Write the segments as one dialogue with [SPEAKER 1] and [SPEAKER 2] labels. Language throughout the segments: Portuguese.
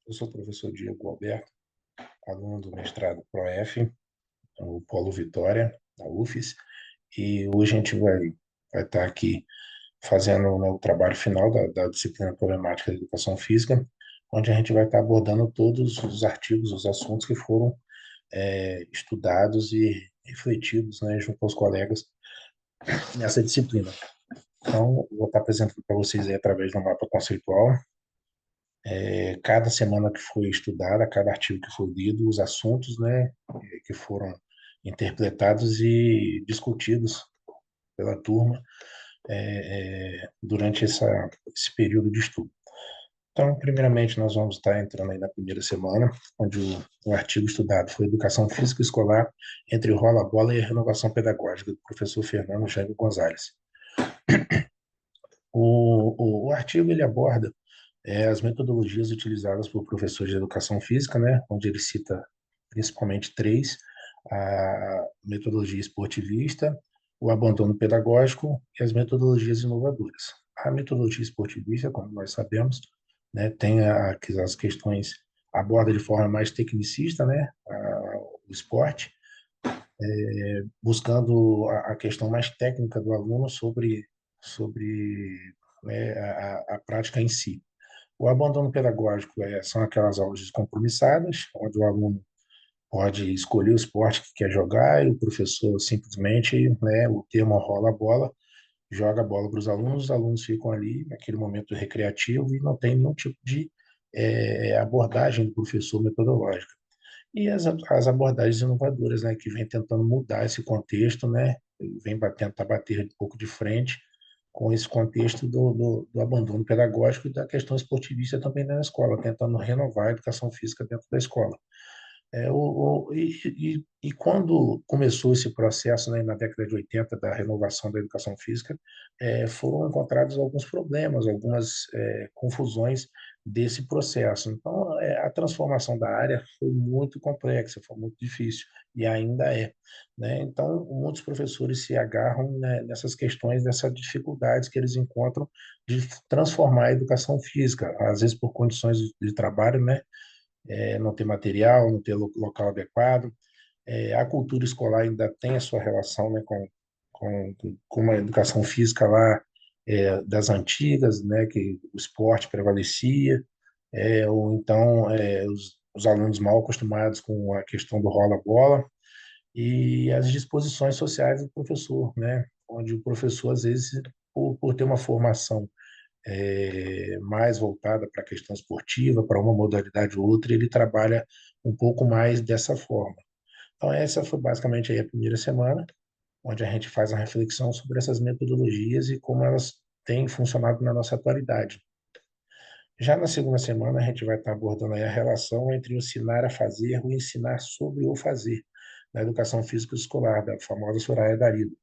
[SPEAKER 1] Eu sou o professor Diego Alberto, aluno do mestrado ProF, no Polo Vitória, da UFES, e hoje a gente vai estar aqui fazendo, né, o trabalho final da disciplina Problemática da Educação Física, onde a gente vai estar abordando todos os artigos, os assuntos que foram estudados e refletidos, né, junto aos colegas nessa disciplina. Então, eu vou estar apresentando para vocês aí através de um mapa conceitual, cada semana que foi estudada, cada artigo que foi lido, os assuntos, né, que foram interpretados e discutidos pela turma durante esse período de estudo. Então, primeiramente, nós vamos estar entrando aí na primeira semana, onde o artigo estudado foi Educação Física Escolar entre o rola-bola e a renovação pedagógica, do professor Fernando Jaime Gonzalez. O artigo ele aborda as metodologias utilizadas por professores de educação física, né, onde ele cita principalmente três: a metodologia esportivista, o abandono pedagógico e as metodologias inovadoras. A metodologia esportivista, como nós sabemos, né, tem as questões, aborda de forma mais tecnicista, né, o esporte, buscando a questão mais técnica do aluno sobre né, a prática em si. O abandono pedagógico são aquelas aulas descompromissadas, onde o aluno pode escolher o esporte que quer jogar e o professor simplesmente, né, o termo rola a bola, joga a bola para os alunos ficam ali naquele momento recreativo e não tem nenhum tipo de abordagem do professor metodológica. E as abordagens inovadoras, né, que vem tentando mudar esse contexto, né, vem tentar bater um pouco de frente com esse contexto do abandono pedagógico e da questão esportivista também na escola, tentando renovar a educação física dentro da escola. E quando começou esse processo, né, na década de 80, da renovação da educação física, foram encontrados alguns problemas, algumas confusões desse processo. Então, a transformação da área foi muito complexa, foi muito difícil, e ainda é. Né? Então, muitos professores se agarram, né, nessas questões, dessas dificuldades que eles encontram de transformar a educação física, às vezes por condições de trabalho, né? Não ter material, não ter local adequado. A cultura escolar ainda tem a sua relação, né, com uma educação física lá das antigas, né, que o esporte prevalecia, ou então os alunos mal acostumados com a questão do rola-bola e as disposições sociais do professor, né, onde o professor, às vezes, por ter uma formação mais voltada para a questão esportiva, para uma modalidade ou outra, ele trabalha um pouco mais dessa forma. Então, essa foi basicamente aí a primeira semana, onde a gente faz uma reflexão sobre essas metodologias e como elas têm funcionado na nossa atualidade. Já na segunda semana, a gente vai estar abordando aí a relação entre o ensinar a fazer e o ensinar sobre o fazer, na educação física escolar, da famosa Soraya Darido.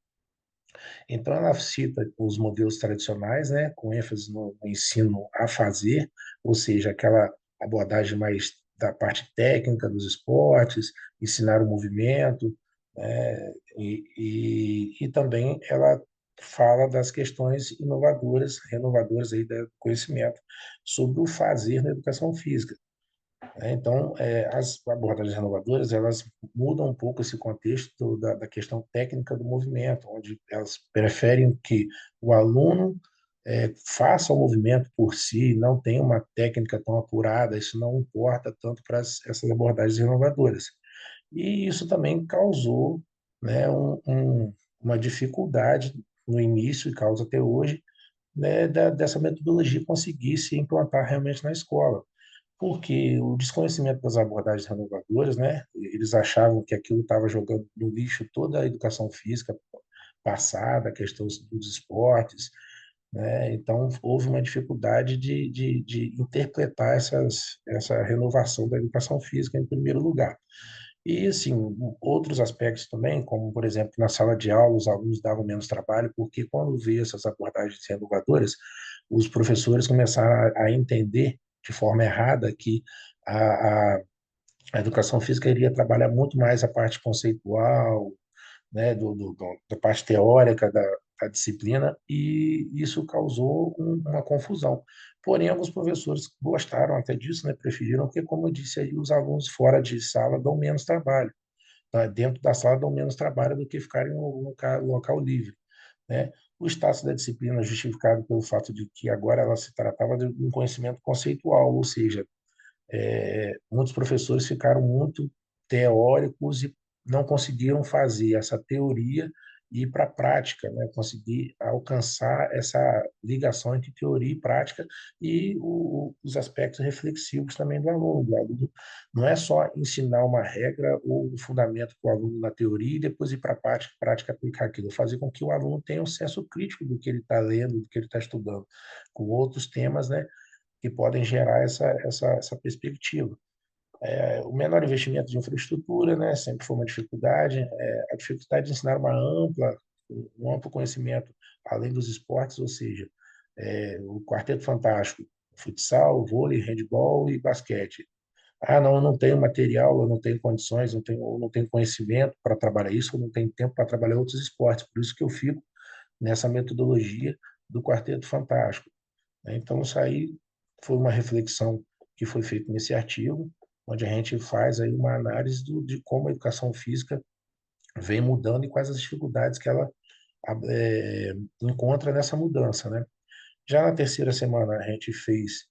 [SPEAKER 1] Então, ela cita os modelos tradicionais, né, com ênfase no ensino a fazer, ou seja, aquela abordagem mais da parte técnica dos esportes, ensinar o movimento, né, e também ela fala das questões inovadoras, renovadoras aí do conhecimento sobre o fazer na educação física. Né? Então, as abordagens renovadoras, elas mudam um pouco esse contexto da questão técnica do movimento, onde elas preferem que o aluno faça o movimento por si, não tenha uma técnica tão apurada, isso não importa tanto para essas abordagens renovadoras. E isso também causou, né, uma dificuldade no início, e causa até hoje, né, dessa metodologia conseguir se implantar realmente na escola, porque o desconhecimento das abordagens renovadoras, né, eles achavam que aquilo estava jogando no lixo toda a educação física passada, a questão dos esportes, né, então houve uma dificuldade de interpretar essa renovação da educação física em primeiro lugar. E, assim, outros aspectos também, como, por exemplo, na sala de aula, os alunos davam menos trabalho, porque quando veio essas abordagens renovadoras, os professores começaram a entender de forma errada que a, a, a educação física iria trabalhar muito mais a parte conceitual, né, da parte teórica da disciplina e isso causou uma confusão. Porém, alguns professores gostaram até disso, né? Preferiram, porque, como eu disse aí, os alunos fora de sala dão menos trabalho, tá? Dentro da sala dão menos trabalho do que ficarem no local livre, né? O status da disciplina justificado pelo fato de que agora ela se tratava de um conhecimento conceitual, ou seja, muitos professores ficaram muito teóricos e não conseguiram fazer essa teoria e ir para a prática, né? Conseguir alcançar essa ligação entre teoria e prática e os aspectos reflexivos também do aluno. O aluno não é só ensinar uma regra ou um fundamento para o aluno na teoria e depois ir para a prática aplicar aquilo, fazer com que o aluno tenha um senso crítico do que ele está lendo, do que ele está estudando, com outros temas, né? Que podem gerar essa perspectiva. O menor investimento de infraestrutura, né, sempre foi uma dificuldade, a dificuldade de ensinar um amplo conhecimento além dos esportes, ou seja, o quarteto fantástico, futsal, vôlei, handebol e basquete. Ah, não, eu não tenho material, eu não tenho condições, eu não tenho conhecimento para trabalhar isso, eu não tenho tempo para trabalhar outros esportes, por isso que eu fico nessa metodologia do quarteto fantástico, né? Então, isso aí foi uma reflexão que foi feita nesse artigo, onde a gente faz aí uma análise de como a educação física vem mudando e quais as dificuldades que ela encontra nessa mudança, né? Já na terceira semana, a gente fez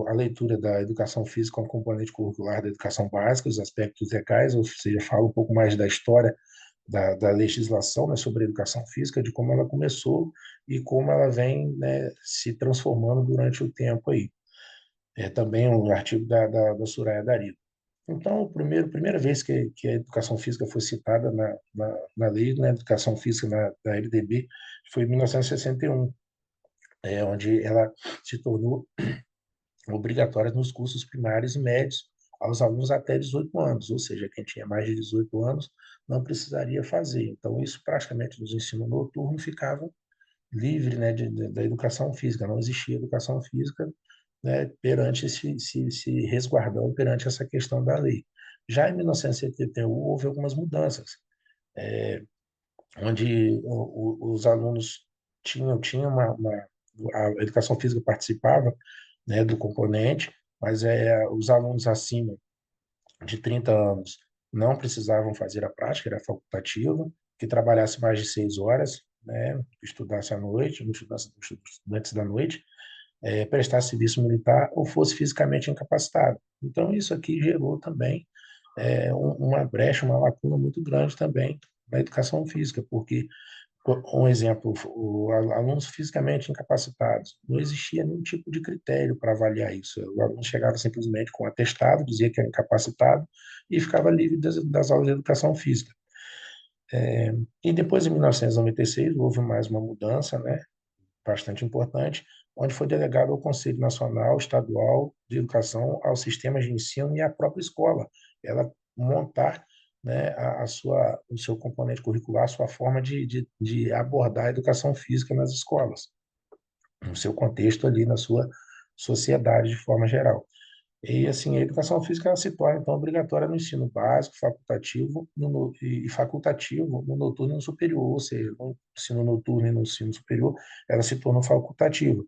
[SPEAKER 1] a leitura da educação física como componente curricular da educação básica, os aspectos legais, ou seja, fala um pouco mais da história da legislação, né, sobre a educação física, de como ela começou e como ela vem, né, se transformando durante o tempo aí. É também um artigo da Soraya Darida. Então, primeira vez que a educação física foi citada na lei, na educação física da LDB, foi em 1961, onde ela se tornou obrigatória nos cursos primários e médios aos alunos até 18 anos, ou seja, quem tinha mais de 18 anos não precisaria fazer. Então, isso praticamente nos ensino noturno ficava livre, né, da educação física, não existia educação física, né, perante se resguardando perante essa questão da lei. Já em 1971 houve algumas mudanças, onde os alunos tinham a educação física participava, né, do componente, mas os alunos acima de 30 anos não precisavam fazer a prática, era facultativa, que trabalhasse mais de 6 horas, né, estudasse à noite, não estudasse estudantes da noite, prestasse serviço militar ou fosse fisicamente incapacitado. Então, isso aqui gerou também uma brecha, uma lacuna muito grande também na educação física, porque, um exemplo, alunos fisicamente incapacitados, não existia nenhum tipo de critério para avaliar isso. O aluno chegava simplesmente com um atestado, dizia que era incapacitado e ficava livre das aulas de educação física. E depois, em 1996, houve mais uma mudança, né, bastante importante, onde foi delegado ao Conselho Nacional Estadual de Educação, aos sistemas de ensino e à própria escola, ela montar, né, o seu componente curricular, a sua forma de abordar a educação física nas escolas, no seu contexto ali, na sua sociedade de forma geral. E assim, a educação física ela se torna então obrigatória no ensino básico, facultativo e facultativo no noturno e no superior, ou seja, no ensino noturno e no ensino superior, ela se tornou facultativa.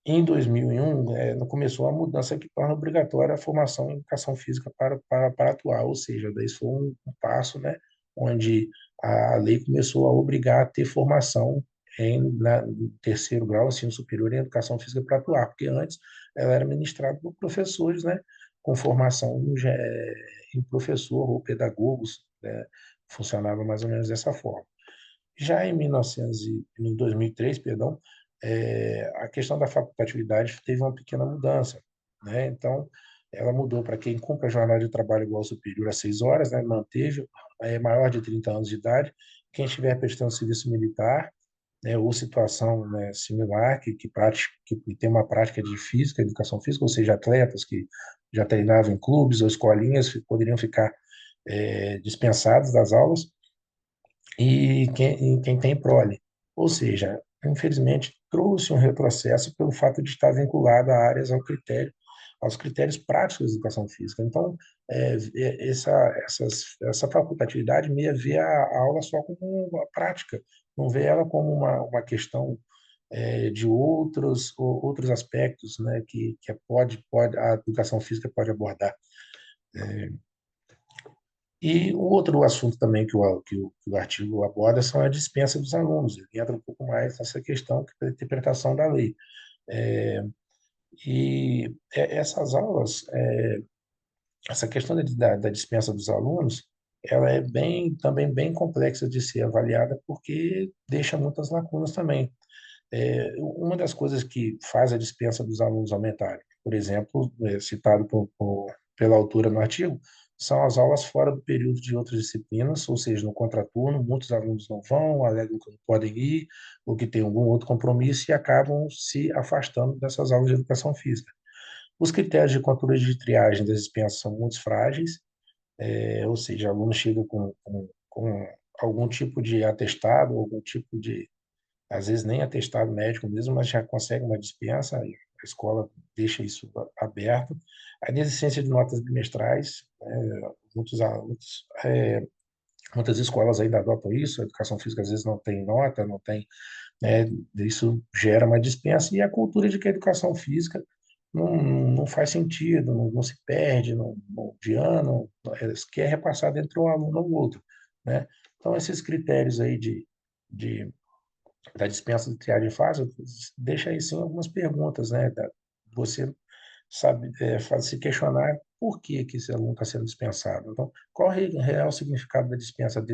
[SPEAKER 1] Em 2001, começou a mudança que torna obrigatória a formação em educação física para atuar, ou seja, daí foi um passo, né, onde a lei começou a obrigar a ter formação no terceiro grau, ensino superior em educação física para atuar, porque antes ela era ministrada por professores, né, com formação em professor ou pedagogos, né, funcionava mais ou menos dessa forma. Já em 2003, perdão, a questão da facultatividade teve uma pequena mudança, né? Então, ela mudou para quem cumpre a jornada de trabalho igual ou superior a 6 horas, né? Manteve, maior de 30 anos de idade, quem estiver prestando serviço militar, né, ou situação, né, similar, que tem uma prática de física, educação física, ou seja, atletas que já treinavam em clubes ou escolinhas poderiam ficar dispensados das aulas, e quem tem prole. Ou seja, infelizmente, trouxe um retrocesso pelo fato de estar vinculado a áreas aos critérios práticos da educação física. Então, essa facultatividade meia vê a aula só como uma prática, não vê ela como uma questão de outros aspectos, né, que a educação física pode abordar. E o outro assunto também que o artigo aborda são a dispensa dos alunos. Ele entra um pouco mais nessa questão da interpretação da lei. É, essas aulas, essa questão da dispensa dos alunos, ela é também bem complexa de ser avaliada porque deixa muitas lacunas também. Uma das coisas que faz a dispensa dos alunos aumentar, por exemplo, citado pela autora no artigo, são as aulas fora do período de outras disciplinas, ou seja, no contraturno, muitos alunos não vão, alegam que não podem ir, ou que têm algum outro compromisso e acabam se afastando dessas aulas de educação física. Os critérios de controle de triagem das dispensas são muito frágeis, ou seja, o aluno chega com algum tipo de atestado, algum tipo de às vezes nem atestado médico mesmo, mas já consegue uma dispensa, e a escola deixa isso aberto. A inexistência de notas bimestrais, muitas escolas ainda adotam isso, a educação física às vezes não tem nota, não tem, né, isso gera uma dispensa, e a cultura de que a educação física não faz sentido, não se perde de ano, que é repassado entre um aluno ou outro, né? Então, esses critérios aí de da dispensa de triagem fácil, deixa aí sim algumas perguntas, né? Você sabe, faz se questionar por que esse aluno está sendo dispensado. Então, qual é o real significado da dispensa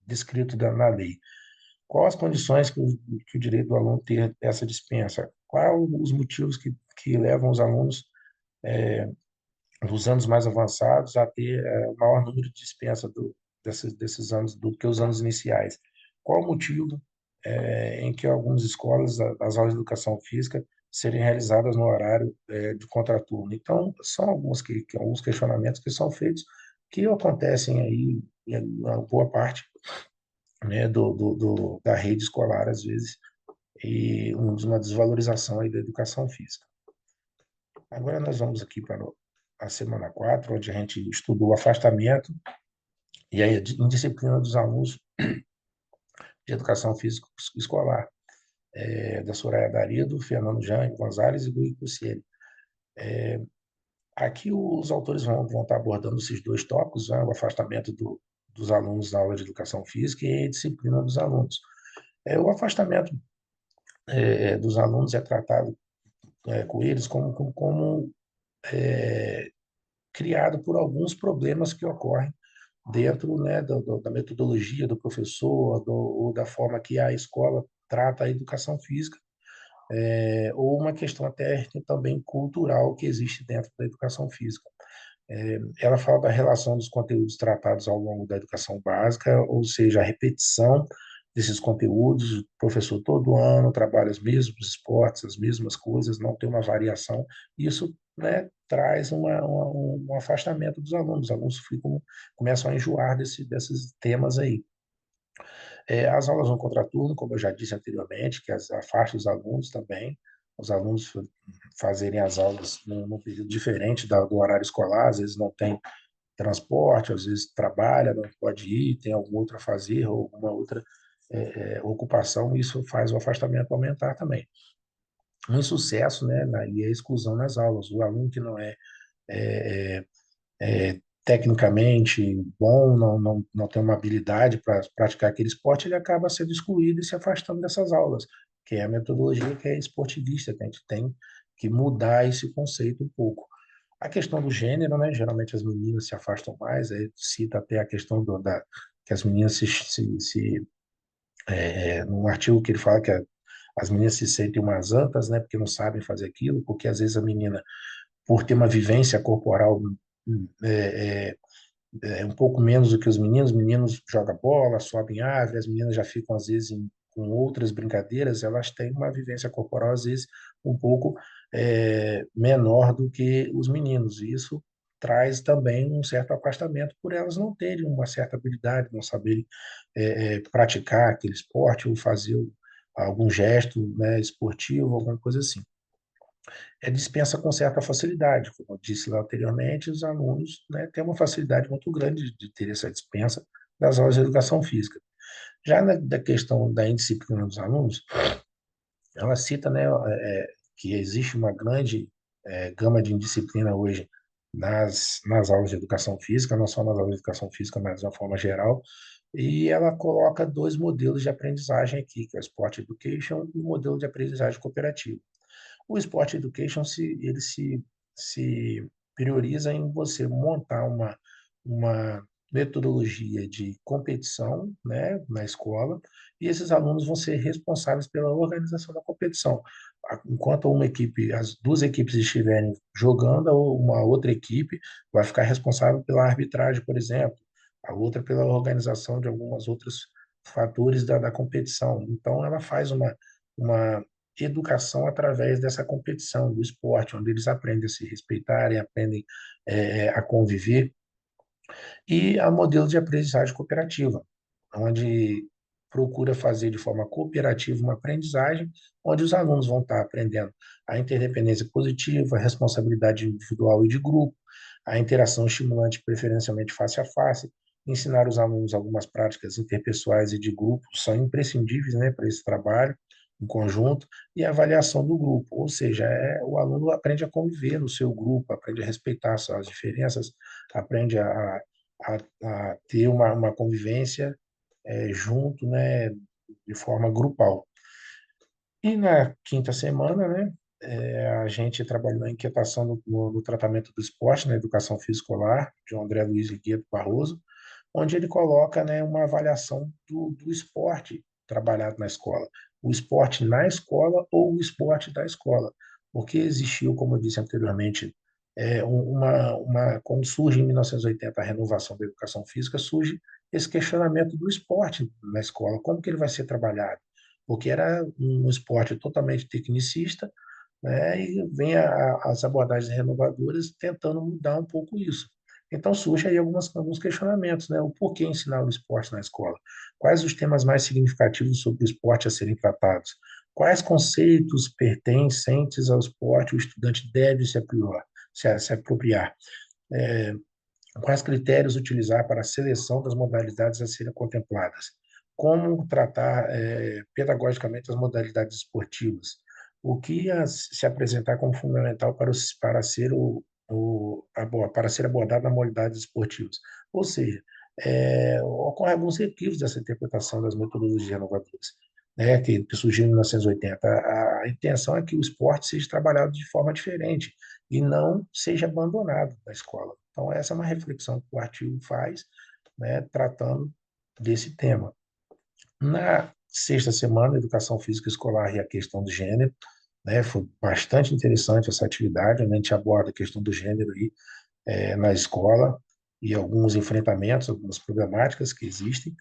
[SPEAKER 1] descrito na lei? Quais as condições que o direito do aluno ter essa dispensa? Quais os motivos que levam os alunos dos anos mais avançados a ter o maior número de dispensa desses anos do que os anos iniciais? Qual o motivo em que algumas escolas, as aulas de educação física, serem realizadas no horário de contraturno? Então, são alguns questionamentos que são feitos, que acontecem aí em uma boa parte, né, da rede escolar, às vezes, e uma desvalorização aí da educação física. Agora nós vamos aqui para a semana 4, onde a gente estudou o afastamento e a indisciplina dos alunos de educação física escolar, da Soraya Darido, Fernando Jean Gonzalez e Luiz Luciene. Aqui os autores vão estar abordando esses dois tópicos, né, o afastamento dos alunos da aula de educação física e a disciplina dos alunos. O afastamento dos alunos é tratado com eles como criado por alguns problemas que ocorrem dentro, né, da metodologia do professor, ou da forma que a escola trata a educação física, ou uma questão até também cultural que existe dentro da educação física. Ela fala da relação dos conteúdos tratados ao longo da educação básica, ou seja, a repetição desses conteúdos, o professor todo ano trabalha os mesmos esportes, as mesmas coisas, não tem uma variação, isso, né, traz um afastamento dos alunos. Os alunos começam a enjoar desses temas aí. As aulas no contraturno, como eu já disse anteriormente, que afasta os alunos também, os alunos fazerem as aulas num período diferente do horário escolar, às vezes não tem transporte, às vezes trabalha, não pode ir, tem algum outro a fazer, ou alguma outra ocupação, isso faz o afastamento aumentar também. Um insucesso, né, e a exclusão nas aulas. O aluno que não é, tecnicamente bom, não tem uma habilidade para praticar aquele esporte, ele acaba sendo excluído e se afastando dessas aulas, que é a metodologia que é esportivista, que a gente tem que mudar esse conceito um pouco. A questão do gênero, né? Geralmente as meninas se afastam mais, aí cita até a questão que as meninas num artigo que ele fala que as meninas se sentem umas antas, né? Porque não sabem fazer aquilo, porque às vezes a menina, por ter uma vivência corporal é, é, um pouco menos do que os meninos jogam bola, sobem árvore, as meninas já ficam, às vezes, com outras brincadeiras, elas têm uma vivência corporal, às vezes, um pouco menor do que os meninos. E isso traz também um certo afastamento por elas não terem uma certa habilidade, não saberem praticar aquele esporte ou fazer algum gesto, né, esportivo, alguma coisa assim. dispensa com certa facilidade. Como eu disse lá anteriormente, os alunos, né, têm uma facilidade muito grande de ter essa dispensa das aulas de educação física. Já da questão da indisciplina dos alunos, ela cita, né, que existe uma grande gama de indisciplina hoje nas aulas de educação física, não só nas aulas de educação física, mas de uma forma geral, e ela coloca dois modelos de aprendizagem aqui, que é o Sport Education e o modelo de aprendizagem cooperativa. O Sport Education se prioriza em você montar uma metodologia de competição, né, na escola, e esses alunos vão ser responsáveis pela organização da competição. Enquanto as duas equipes estiverem jogando, uma outra equipe vai ficar responsável pela arbitragem, por exemplo, a outra pela organização de algumas outros fatores da competição. Então, ela faz uma educação através dessa competição, do esporte, onde eles aprendem a se respeitarem, aprendem a conviver, e a modelo de aprendizagem cooperativa, onde procura fazer de forma cooperativa uma aprendizagem, onde os alunos vão estar aprendendo a interdependência positiva, a responsabilidade individual e de grupo, a interação estimulante, preferencialmente face a face, ensinar os alunos algumas práticas interpessoais e de grupo são imprescindíveis, né, para esse trabalho em conjunto, e a avaliação do grupo, ou seja, o aluno aprende a conviver no seu grupo, aprende a respeitar as diferenças, aprende a ter uma convivência junto, né, de forma grupal. E na quinta semana, né, a gente trabalhou na inquietação no tratamento do esporte, na educação física escolar, de André Luiz Guedo Barroso, onde ele coloca, né, uma avaliação do esporte trabalhado na escola. O esporte na escola ou o esporte da escola. Porque existiu, como eu disse anteriormente, quando surge em 1980 a renovação da educação física, surge esse questionamento do esporte na escola, como que ele vai ser trabalhado? Porque era um esporte totalmente tecnicista, né, e vem as abordagens renovadoras tentando mudar um pouco isso. Então surge aí alguns questionamentos, né? O porquê ensinar o esporte na escola? Quais os temas mais significativos sobre o esporte a serem tratados? Quais conceitos pertencentes ao esporte o estudante deve se apropriar? Quais critérios utilizar para a seleção das modalidades a serem contempladas? Como tratar pedagogicamente as modalidades esportivas? O que se apresentar como fundamental para ser para ser abordado nas modalidades esportivas? Ou seja, ocorrem alguns equívocos dessa interpretação das metodologias renovadoras, né, que surgiram em 1980. A intenção é que o esporte seja trabalhado de forma diferente e não seja abandonado na escola. Então, essa é uma reflexão que o artigo faz, né, tratando desse tema. Na sexta semana, Educação Física Escolar e a questão do gênero, né, foi bastante interessante essa atividade, onde a gente aborda a questão do gênero aí, na escola e alguns enfrentamentos, algumas problemáticas que existem.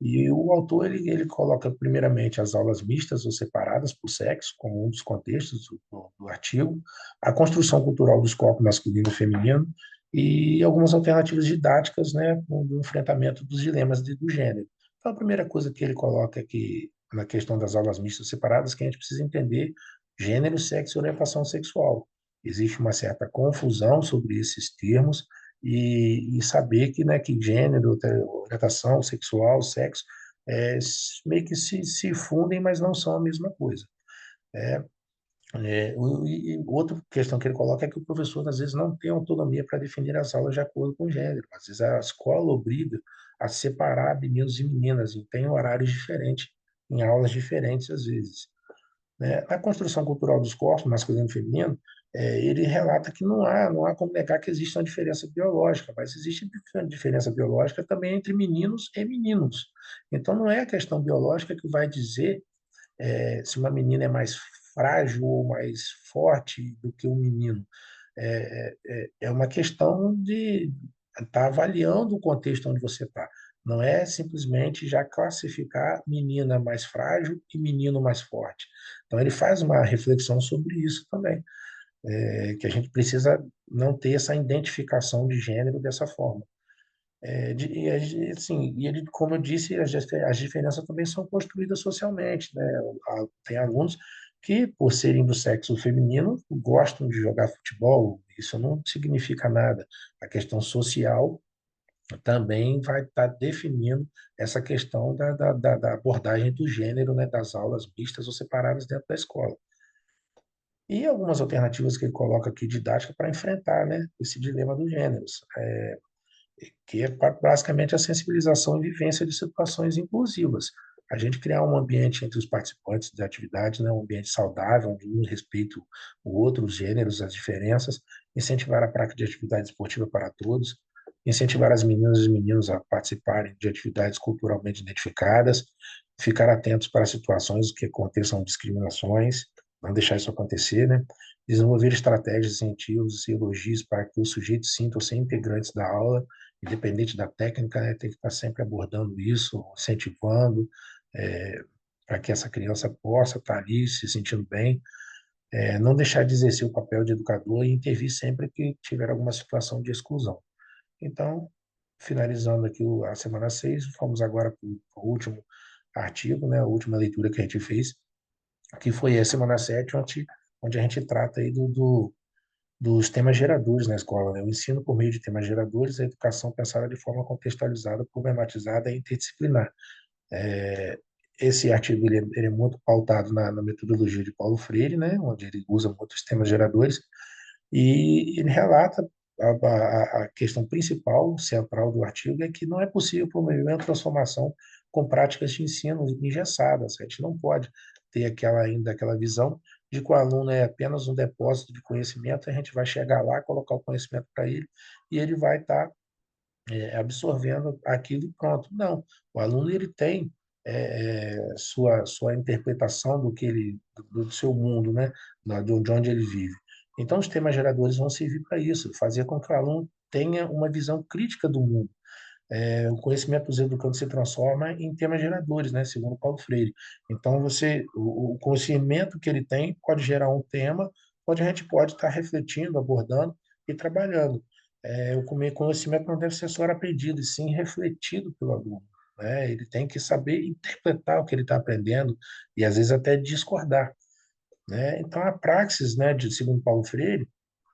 [SPEAKER 1] E o autor ele coloca primeiramente as aulas mistas ou separadas por sexo como um dos contextos do artigo, a construção cultural dos corpos masculino e feminino e algumas alternativas didáticas, né, no enfrentamento dos dilemas do gênero. Então, a primeira coisa que ele coloca aqui na questão das aulas mistas separadas é que a gente precisa entender gênero, sexo e orientação sexual. Existe uma certa confusão sobre esses termos e saber que, né, que gênero, orientação sexual, sexo, meio que se fundem, mas não são a mesma coisa. É, e outra questão que ele coloca é que o professor, às vezes, não tem autonomia para definir as aulas de acordo com o gênero. Às vezes, a escola obriga a separar meninos e meninas, e tem horários diferentes, em aulas diferentes, às vezes, né? A construção cultural dos corpos, masculino e feminino, ele relata que não há como negar que existe uma diferença biológica, mas existe diferença biológica também entre meninos e meninos. Então, não é a questão biológica que vai dizer se uma menina é mais frágil ou mais forte do que um menino. É uma questão de estar avaliando o contexto onde você está. Não é simplesmente já classificar menina mais frágil e menino mais forte. Então, ele faz uma reflexão sobre isso também, que a gente precisa não ter essa identificação de gênero dessa forma. Assim, e ele, como eu disse, as diferenças também são construídas socialmente, né? Tem alunos que, por serem do sexo feminino, gostam de jogar futebol. Isso não significa nada. A questão social também vai estar definindo essa questão da abordagem do gênero, né, das aulas mistas ou separadas dentro da escola. E algumas alternativas que ele coloca aqui didática para enfrentar, né, esse dilema dos gêneros, que é basicamente a sensibilização e vivência de situações inclusivas. A gente criar um ambiente entre os participantes da atividade, né, um ambiente saudável, onde um respeita o outro, os gêneros, as diferenças, incentivar a prática de atividade esportiva para todos, incentivar as meninas e os meninos a participarem de atividades culturalmente identificadas, ficar atentos para situações que aconteçam discriminações, não deixar isso acontecer, né? Desenvolver estratégias, incentivos e elogios para que os sujeitos sintam-se integrantes da aula, independente da técnica, né? Tem que estar sempre abordando isso, incentivando, é, para que essa criança possa estar ali se sentindo bem, não deixar de exercer o papel de educador e intervir sempre que tiver alguma situação de exclusão. Então, finalizando aqui a semana 6, vamos agora para o último artigo, né, a última leitura que a gente fez, que foi a semana 7, onde a gente trata aí dos temas geradores na escola, né? O ensino por meio de temas geradores, a educação pensada de forma contextualizada, problematizada e interdisciplinar. É, Esse artigo ele é muito pautado na metodologia de Paulo Freire, né? Onde ele usa muitos temas geradores, e ele relata a questão principal, central do artigo, é que não é possível promover a transformação com práticas de ensino engessadas. A gente não pode ter ainda aquela visão de que o aluno é apenas um depósito de conhecimento, a gente vai chegar lá, colocar o conhecimento para ele, e ele vai estar absorvendo aquilo e pronto. Não, o aluno ele tem sua interpretação do seu mundo, né, de onde ele vive. Então, os temas geradores vão servir para isso, fazer com que o aluno tenha uma visão crítica do mundo. O conhecimento dos educandos se transforma em temas geradores, né, segundo Paulo Freire. Então, o conhecimento que ele tem pode gerar um tema, onde a gente pode estar refletindo, abordando e trabalhando. O conhecimento não deve ser só aprendido, e sim refletido pelo aluno, né? Ele tem que saber interpretar o que ele está aprendendo e, às vezes, até discordar, né? Então, a praxis, né, segundo Paulo Freire,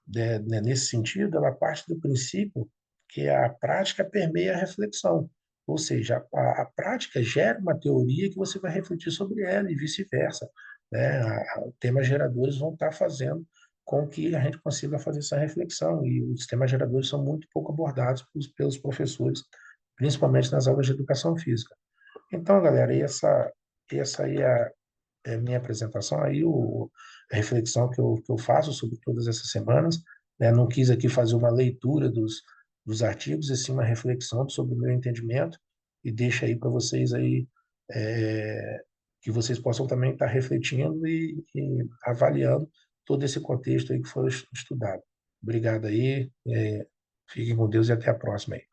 [SPEAKER 1] né, nesse sentido, ela parte do princípio que a prática permeia a reflexão, ou seja, a prática gera uma teoria que você vai refletir sobre ela e vice-versa, né? Temas geradores vão estar fazendo com que a gente consiga fazer essa reflexão, e os temas geradores são muito pouco abordados pelos professores, principalmente nas aulas de educação física. Então, galera, essa aí é a minha apresentação, aí a reflexão que eu faço sobre todas essas semanas, né? Não quis aqui fazer uma leitura dos artigos, e sim uma reflexão sobre o meu entendimento, e deixa aí para vocês aí, é, que vocês possam também estar refletindo e avaliando todo esse contexto aí que foi estudado. Obrigado aí, fiquem com Deus e até a próxima aí.